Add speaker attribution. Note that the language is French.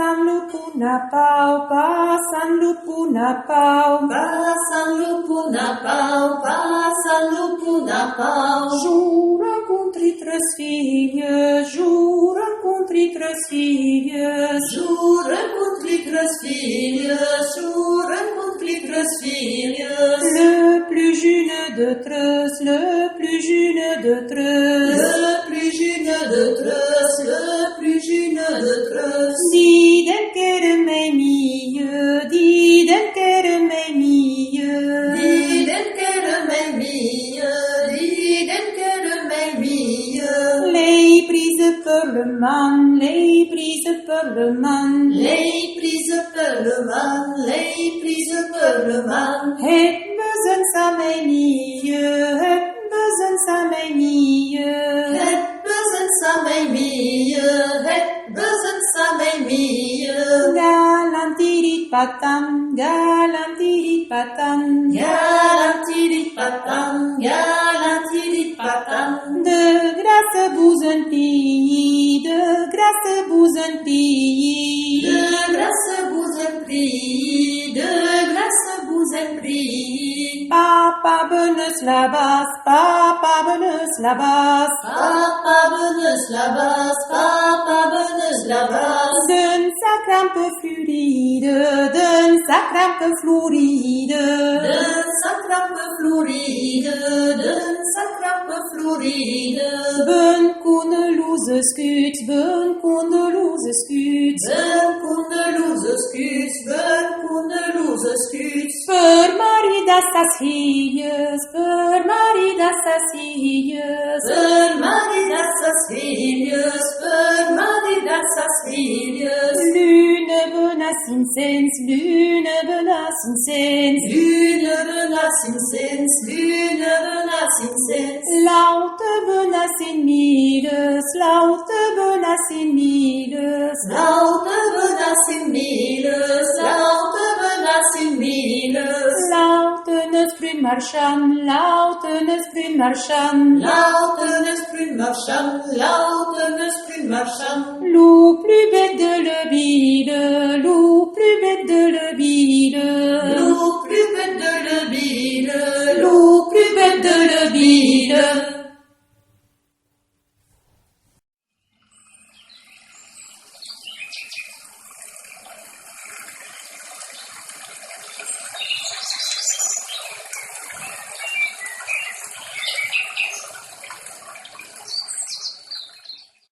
Speaker 1: Passam lupuna pau, passam lupuna pau.
Speaker 2: Passam lupuna pau, passam lupuna pau.
Speaker 1: Jurăm cum tritras filhas, jurăm cum tritras filhas.
Speaker 2: Jurăm cu tritras filhas, jurăm cu tritras filhas.
Speaker 1: Le plus jeune de trăs, le plus jeune de trăs.
Speaker 2: Le plus jeune de trăs, le plus jeune de trăs.
Speaker 1: Didem qu'elle m'est mieux, didem qu'elle m'est mieux.
Speaker 2: Didem qu'elle m'est mieux, didem qu'elle m'est mieux.
Speaker 1: Les prises par le man, les prises par le man.
Speaker 2: Les prises par le man, les prises par le man.
Speaker 1: Het besoin ça m'est mieux, het besoin ça m'est mieux.
Speaker 2: Het besoin ça m'est mieux, het besoin ça m'est mieux.
Speaker 1: Galantirit patam, galantirit patam.
Speaker 2: Galantirit patam, galantirit patam.
Speaker 1: De grâce vous un pays, de grâce vous un pays.
Speaker 2: De grâce vous en prie, de grâce vous en prie.
Speaker 1: Papa benes la basse, papa benes la basse.
Speaker 2: Papa benes la basse, papa benes la basse.
Speaker 1: D'un sacram peu floride, d'un sacram peu floride.
Speaker 2: D'un sacrampe floride, d'un sacrampe floride.
Speaker 1: Ben qu'on louse scut, ben qu'on louse scut.
Speaker 2: Ben kunde lose skuts, ben kunde lose skuts.
Speaker 1: Per maridas as filhas, per maridas as filhas.
Speaker 2: Per maridas as filhas, per maridas as filhas.
Speaker 1: Lune benas incens, lune benas incens.
Speaker 2: Lune benas incens, lune benas incens.
Speaker 1: Laute benas in miles, laute benas in miles.
Speaker 2: Laute benas in miles, laute benas in miles.
Speaker 1: Laute nesprit marchand, laute nesprit marchand.
Speaker 2: Laute nesprit marchand, laute nesprit marchand.
Speaker 1: Loup plus bête de le bide, loup plus bête de le bide.
Speaker 2: Loup plus bête de le bide,
Speaker 1: Loup plus bête de le bide.